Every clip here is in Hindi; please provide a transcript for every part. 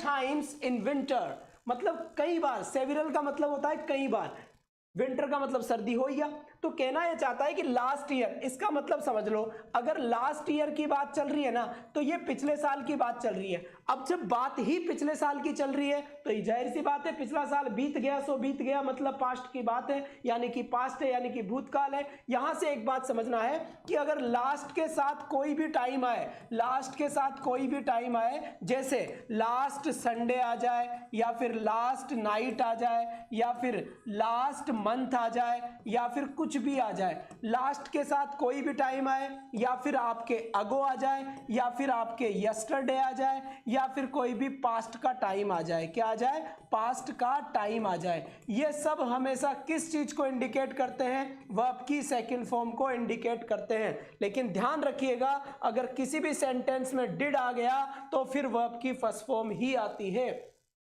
टाइम्स इन विंटर, मतलब कई बार, सेवरल का मतलब होता है कई बार, विंटर का मतलब सर्दी हो गया। तो कहना यह चाहता है कि लास्ट ईयर, इसका मतलब समझ लो, अगर लास्ट ईयर की बात चल रही है ना, तो ये पिछले साल की बात चल रही है। अब जब बात ही पिछले साल की चल रही है तो ये जाहिर सी बात है, पिछला साल बीत गया सो बीत गया, मतलब पास्ट की बात है, यानी कि पास्ट है, यानी कि भूतकाल है। यहां से एक बात समझना है कि अगर लास्ट के साथ कोई भी टाइम आए, लास्ट के साथ कोई भी टाइम आए, जैसे लास्ट संडे आ जाए, या फिर लास्ट नाइट आ जाए, या फिर लास्ट मंथ आ जाए, या फिर कुछ भी आ जाए, लास्ट के साथ कोई भी टाइम आए, या फिर आपके अगो आ जाए, या फिर आपके यस्टरडे आ जाए, या फिर कोई भी पास्ट का टाइम आ जाए, क्या आ जाए, पास्ट का टाइम आ जाए, ये सब हमेशा किस चीज को इंडिकेट करते हैं, वर्ब की सेकंड फॉर्म को इंडिकेट करते हैं। लेकिन ध्यान रखिएगा, अगर किसी भी सेंटेंस में डिड आ गया तो फिर वर्ब की फर्स्ट फॉर्म ही आती है।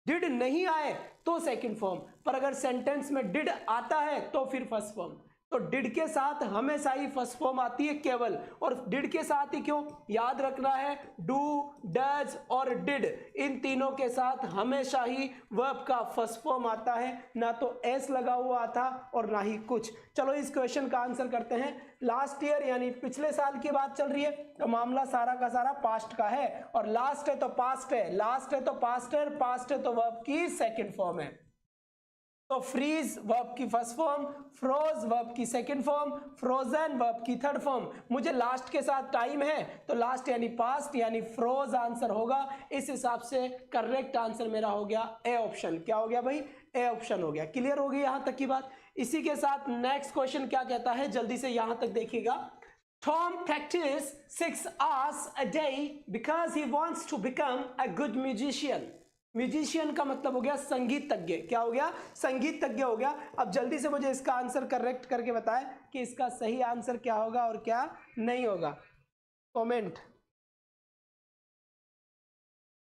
डिड नहीं आए तो सेकंड फॉर्म, पर अगर सेंटेंस में डिड आता है तो फिर फर्स्ट फॉर्म। तो डिड के साथ हमेशा ही फर्स्ट फॉर्म आती है केवल, और डिड के साथ ही क्यों, याद रखना है, डू, डज और डिड, इन तीनों के साथ हमेशा ही वर्ब का फर्स्ट फॉर्म आता है, ना तो एस लगा हुआ था और ना ही कुछ। चलो इस क्वेश्चन का आंसर करते हैं। लास्ट ईयर यानी पिछले साल की बात चल रही है, तो मामला सारा का सारा पास्ट का है, और लास्ट है तो पास्ट है, लास्ट है तो पास्ट है, पास्ट है तो वर्ब की सेकंड फॉर्म है। तो फ्रीज वर्ब की फर्स्ट फॉर्म, फ्रोज वर्ब की सेकंड फॉर्म, फ्रोजन वर्ब की थर्ड फॉर्म। मुझे लास्ट के साथ टाइम है तो लास्ट यानी पास्ट यानी फ्रोज आंसर होगा। इस हिसाब से करेक्ट आंसर मेरा हो गया ए ऑप्शन। क्या हो गया भाई, ए ऑप्शन हो गया। क्लियर हो गई यहां तक की बात। इसी के साथ नेक्स्ट क्वेश्चन क्या कहता है, जल्दी से यहां तक देखिएगा। Tom practices 6 hours a day because he wants to become a good musician. Musician का मतलब हो गया संगीतज्ञ। क्या हो गया, संगीतज्ञ हो गया। अब जल्दी से मुझे इसका आंसर करेक्ट करके बताएं कि इसका सही आंसर क्या होगा और क्या नहीं होगा। Comment.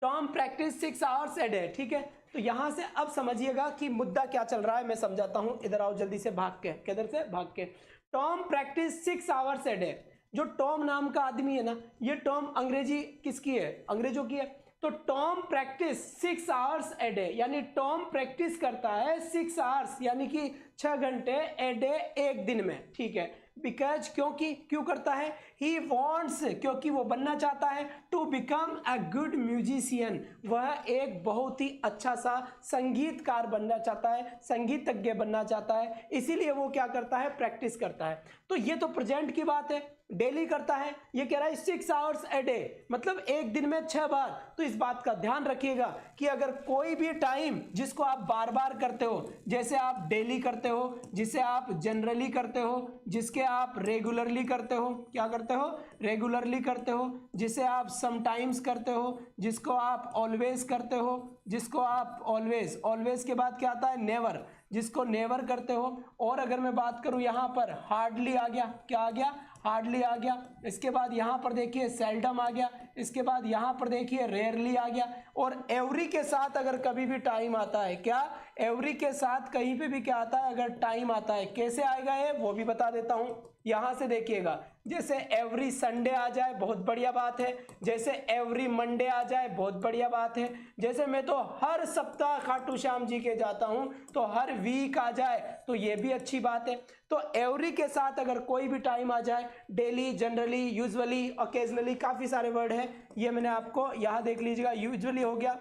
Tom practice 6 hours a day, ठीक है। तो यहां से अब समझिएगा कि मुद्दा क्या चल रहा है, मैं समझाता हूं। इधर आओ जल्दी से भाग के, किधर से भाग के। Tom practice 6 hours a day. जो टॉम नाम का आदमी है ना, ये टॉम अंग्रेजी किसकी है, अंग्रेजों की है। तो Tom practice 6 hours a day, यानी टॉम प्रैक्टिस करता है 6 आवर्स यानी कि 6 घंटे ए डे, एक दिन में, ठीक है। बिकॉज, क्योंकि, क्यों करता है, ही वॉन्ट्स, क्योंकि वो बनना चाहता है, to become a good musician, वह एक बहुत ही अच्छा सा संगीतकार बनना चाहता है, संगीतज्ञ बनना चाहता है, इसीलिए वो क्या करता है, प्रैक्टिस करता है। तो ये तो प्रेजेंट की बात है, डेली करता है। ये कह रहा है 6 आवर्स ए डे, मतलब एक दिन में 6 बार। तो इस बात का ध्यान रखिएगा कि अगर कोई भी टाइम जिसको आप बार बार करते हो, जैसे आप डेली करते हो, जिसे आप जनरली करते हो, जिसके आप रेगुलरली करते हो, क्या करते हो, रेगुलरली करते हो, जिसे आप समटाइम्स करते हो, जिसको आप ऑलवेज करते हो, जिसको आप ऑलवेज, ऑलवेज के बाद क्या आता है, नेवर, जिसको नेवर करते हो। और अगर मैं बात करूं यहां पर हार्डली आ गया, क्या आ गया, हार्डली आ गया। इसके बाद यहां पर देखिए सेल्डम आ गया। इसके बाद यहां पर देखिए रेयरली आ गया। और एवरी के साथ अगर कभी भी टाइम आता है, क्या, एवरी के साथ कहीं पे भी क्या आता है, अगर टाइम आता है, कैसे आएगा ये वो भी बता देता हूं। यहां से देखिएगा, जैसे एवरी संडे आ जाए बहुत बढ़िया बात है, जैसे एवरी मंडे आ जाए बहुत बढ़िया बात है, जैसे मैं तो हर सप्ताह खाटू श्याम जी के जाता हूं तो हर वीक आ जाए तो ये भी अच्छी बात है। तो एवरी के साथ अगर कोई भी टाइम आ जाए, डेली, जनरली, यूजुअली, ओकेजनली, काफी सारे वर्ड है, ये मैंने आपको यहां देख लीजिएगा, यूजुअली हो गया,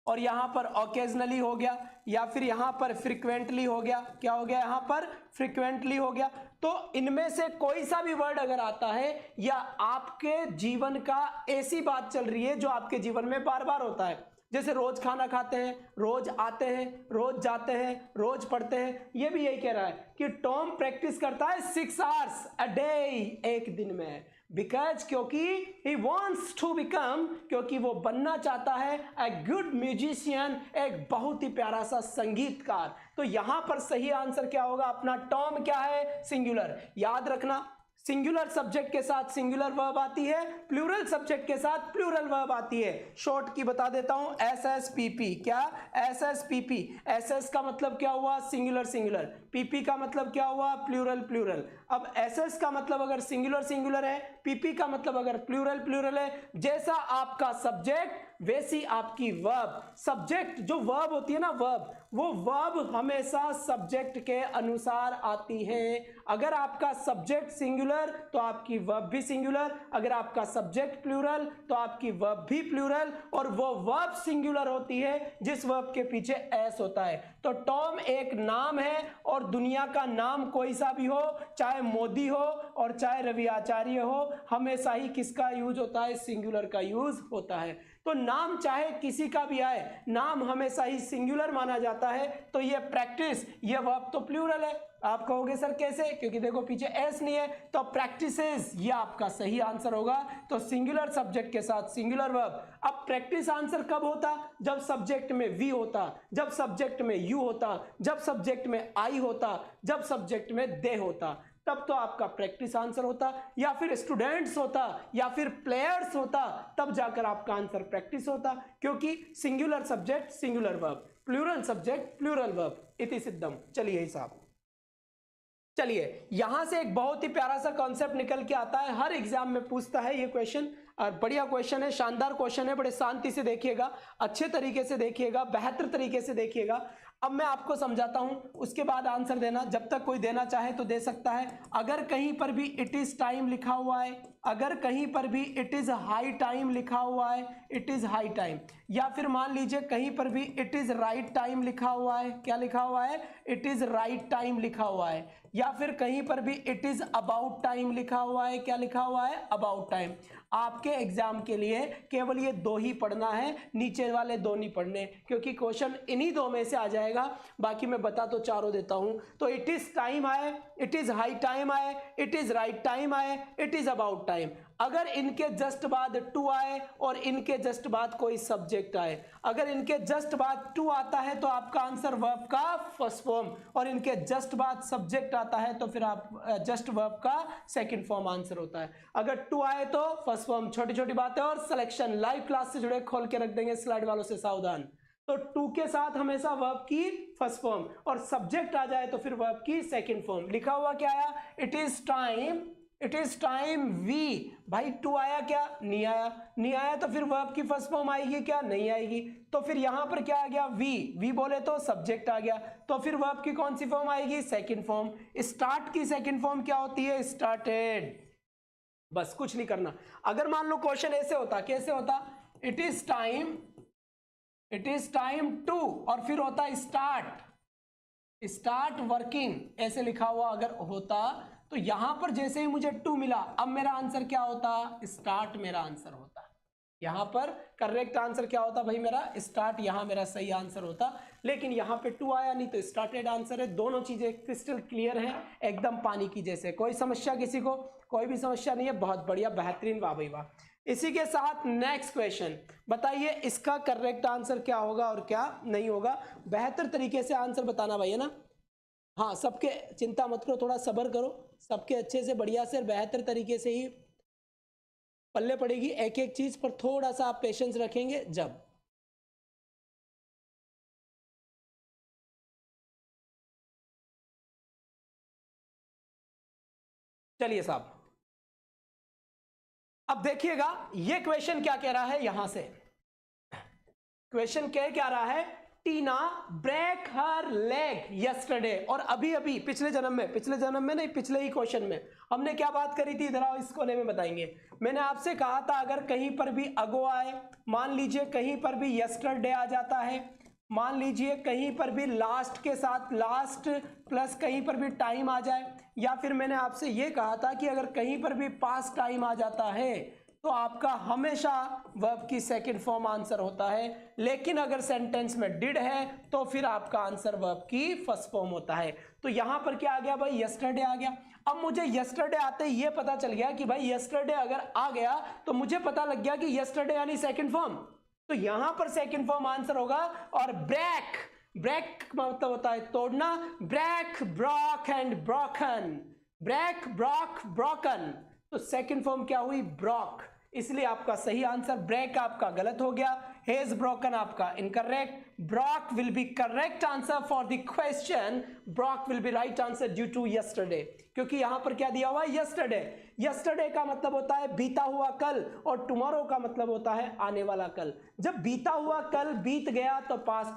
और यहां पर ओकेजनली हो गया, या फिर यहां पर फ्रीक्वेंटली हो गया, क्या हो गया, यहां पर फ्रीक्वेंटली हो गया। तो इनमें से कोई सा भी वर्ड अगर आता है, या आपके जीवन का ऐसी बात चल रही है जो आपके जीवन में बार बार होता है, जैसे रोज खाना खाते हैं, रोज आते हैं, रोज जाते हैं, रोज पढ़ते हैं, ये भी यही कह रहा है कि टॉम प्रैक्टिस करता है 6 आवर्स अ डे, एक दिन में। बिकॉज, क्योंकि ही वॉन्ट्स टू बिकम, क्योंकि वो बनना चाहता है अ गुड म्यूजिशियन, एक बहुत ही प्यारा सा संगीतकार। तो यहां पर सही आंसर क्या होगा अपना, टॉम क्या है, सिंगुलर। याद रखना, सिंगुलर सब्जेक्ट के साथ सिंगुलर वर्ब आती है, प्लूरल सब्जेक्ट के साथ प्लूरल वर्ब आती है। शॉर्ट की बता देता हूं, SSPP, क्या, SSPP। SS का मतलब क्या हुआ, सिंगुलर सिंगुलर, PP का मतलब क्या हुआ, प्लूरल प्लूरल। अब एसएस का मतलब अगर सिंगुलर सिंगुलर है, पीपी का मतलब अगर प्लूरल प्लूरल है, जैसा आपका सब्जेक्ट वैसी आपकी वर्ब। सब्जेक्ट जो वर्ब होती है ना, वर्ब, वो वर्ब हमेशा सब्जेक्ट के अनुसार आती है। अगर आपका सब्जेक्ट सिंगुलर तो आपकी वर्ब भी सिंगुलर, अगर आपका सब्जेक्ट प्लूरल तो आपकी वर्ब भी प्लूरल, और वो वर्ब सिंगुलर होती है जिस वर्ब के पीछे एस होता है। तो टॉम एक नाम है, और दुनिया का नाम कोई सा भी हो, चाहे मोदी हो और चाहे रवि आचार्य हो, हमेशा ही किसका यूज होता है? सिंगुलर का यूज होता है। तो नाम चाहे किसी का भी आए, नाम हमेशा ही सिंगुलर माना जाता है। तो ये प्रैक्टिस, ये वर्ब तो प्लूरल है। आप कहोगे सर कैसे? क्योंकि देखो पीछे एस नहीं है, तो प्रैक्टिसेस ये आपका सही आंसर होगा। तो सिंगुलर सब्जेक्ट के साथ सिंगुलर वर्ब। अब प्रैक्टिस आंसर कब होता? जब सब्जेक्ट में वी होता, जब सब्जेक्ट में यू होता, जब सब्जेक्ट में आई होता, जब सब्जेक्ट में दे होता, तब तो आपका प्रैक्टिस आंसर होता। या फिर स्टूडेंट्स होता, या फिर प्लेयर्स होता, तब जाकर आपका आंसर प्रैक्टिस होता। क्योंकि singular subject singular verb, plural subject plural verb, इति सिद्धम। चलिए हिसाब, चलिए यहां से एक बहुत ही प्यारा सा कॉन्सेप्ट निकल के आता है, हर एग्जाम में पूछता है ये क्वेश्चन, और बढ़िया क्वेश्चन है, शानदार क्वेश्चन है। बड़े शांति से देखिएगा, अच्छे तरीके से देखिएगा, बेहतर तरीके से देखिएगा। अब मैं आपको समझाता हूं, उसके बाद आंसर देना। जब तक कोई देना चाहे तो दे सकता है। अगर कहीं पर भी इट इज टाइम लिखा हुआ है, अगर कहीं पर भी इट इज हाई टाइम लिखा हुआ है, इट इज हाई टाइम, या फिर मान लीजिए कहीं पर भी इट इज राइट टाइम लिखा हुआ है, क्या लिखा हुआ है? इट इज राइट टाइम लिखा हुआ है, या फिर कहीं पर भी इट इज अबाउट टाइम लिखा हुआ है, क्या लिखा हुआ है? About time. आपके एग्जाम के लिए केवल ये दो ही पढ़ना है, नीचे वाले दो नहीं पढ़ने, क्योंकि क्वेश्चन इन्हीं दो में से आ जाएगा। बाकी मैं बता तो चारों देता हूं। तो इट इज टाइम आए, इट इज हाई टाइम आए, इट इज राइट टाइम आए, इट इज अबाउट टाइम। अगर इनके जस्ट बाद टू आए और इनके जस्ट बाद कोई सब्जेक्ट आए, अगर इनके जस्ट बाद टू आता है तो आपका आंसर वर्ब का फर्स्ट फॉर्म, और इनके जस्ट बाद सब्जेक्ट आता है तो फिर आप जस्ट वर्ब का सेकंड फॉर्म आंसर होता है। अगर टू आए तो फर्स्ट फॉर्म। छोटी छोटी बातें और सिलेक्शन लाइव क्लास से जुड़े खोल के रख देंगे, स्लाइड वालों से सावधान। तो टू के साथ हमेशा वर्ब की फर्स्ट फॉर्म, और सब्जेक्ट आ जाए तो फिर वर्ब की सेकंड फॉर्म। लिखा हुआ क्या आया? It is time, it is time we. भाई टू आया क्या? नहीं आया। नहीं आया तो फिर वर्ब की फर्स्ट फॉर्म आएगी क्या? नहीं आएगी। तो फिर यहां पर क्या आ गया? वी। वी बोले तो सब्जेक्ट आ गया, तो फिर वर्ब की कौन सी फॉर्म आएगी? Second form. स्टार्ट की सेकंड फॉर्म क्या होती है? स्टार्टेड। बस कुछ नहीं करना। अगर मान लो क्वेश्चन ऐसे होता, कैसे होता? It is time, it is time to, और फिर होता स्टार्ट, स्टार्ट वर्किंग, ऐसे लिखा हुआ अगर होता तो यहां पर जैसे ही मुझे टू मिला, अब मेरा आंसर क्या होता? स्टार्ट मेरा आंसर होता। यहां पर करेक्ट आंसर क्या होता भाई? मेरा स्टार्ट, यहां मेरा सही आंसर होता। लेकिन यहां पे टू आया नहीं तो स्टार्टेड आंसर है। दोनों चीजें क्रिस्टल क्लियर है, एकदम पानी की जैसे। कोई समस्या किसी को? कोई भी समस्या नहीं है। बहुत बढ़िया, बेहतरीन, वाह भाई वाह। इसी के साथ नेक्स्ट क्वेश्चन, बताइए इसका करेक्ट आंसर क्या होगा और क्या नहीं होगा। बेहतर तरीके से आंसर बताना भाई, है ना? हाँ, सबके चिंता मत करो, थोड़ा सब्र करो, सबके अच्छे से बढ़िया से बेहतर तरीके से ही पल्ले पड़ेगी। एक एक चीज पर थोड़ा सा आप पेशेंस रखेंगे जब। चलिए साहब, अब देखिएगा ये क्वेश्चन क्या कह रहा है। यहां से क्वेश्चन क्या रहा है? टीना ब्रेक हर लेग यस्टरडे। और अभी अभी पिछले जन्म में नहीं, पिछले ही क्वेश्चन में हमने क्या बात करी थी? इधर आओ, इस कोने में बताएंगे। मैंने आपसे कहा था अगर कहीं पर भी अगो आए, मान लीजिए कहीं पर भी यस्टरडे आ जाता है, मान लीजिए कहीं पर भी लास्ट के साथ लास्ट प्लस कहीं पर भी टाइम आ जाए, या फिर मैंने आपसे यह कहा था कि अगर कहीं पर भी पास्ट टाइम आ जाता है तो आपका हमेशा वर्ब की सेकंड फॉर्म आंसर होता है। लेकिन अगर सेंटेंस में डिड है तो फिर आपका आंसर वर्ब की फर्स्ट फॉर्म होता है। तो यहां पर क्या आ गया भाई? यस्टरडे आ गया। अब मुझे यस्टरडे आते ही ये पता चल गया कि भाई यस्टरडे अगर आ गया तो मुझे पता लग गया कि यस्टरडे यानी सेकंड फॉर्म, तो यहां पर सेकंड फॉर्म आंसर होगा। और ब्रेक, ब्रेक मतलब होता है तोड़ना। Break, broke and broken, break, broke, broken, तो सेकंड फॉर्म क्या हुई? ब्रॉक। इसलिए आपका सही आंसर ब्रेक आपका गलत हो गया। हेज ब्रोकन आपका incorrect. Brock will be correct answer for the question. Brock will be right answer due to yesterday, क्योंकि यहां पर क्या दिया हुआ है यस्टरडे. यस्टरडे का मतलब होता है बीता हुआ कल और टुमारो का मतलब होता है आने वाला कल. जब बीता हुआ कल बीत गया तो पास्ट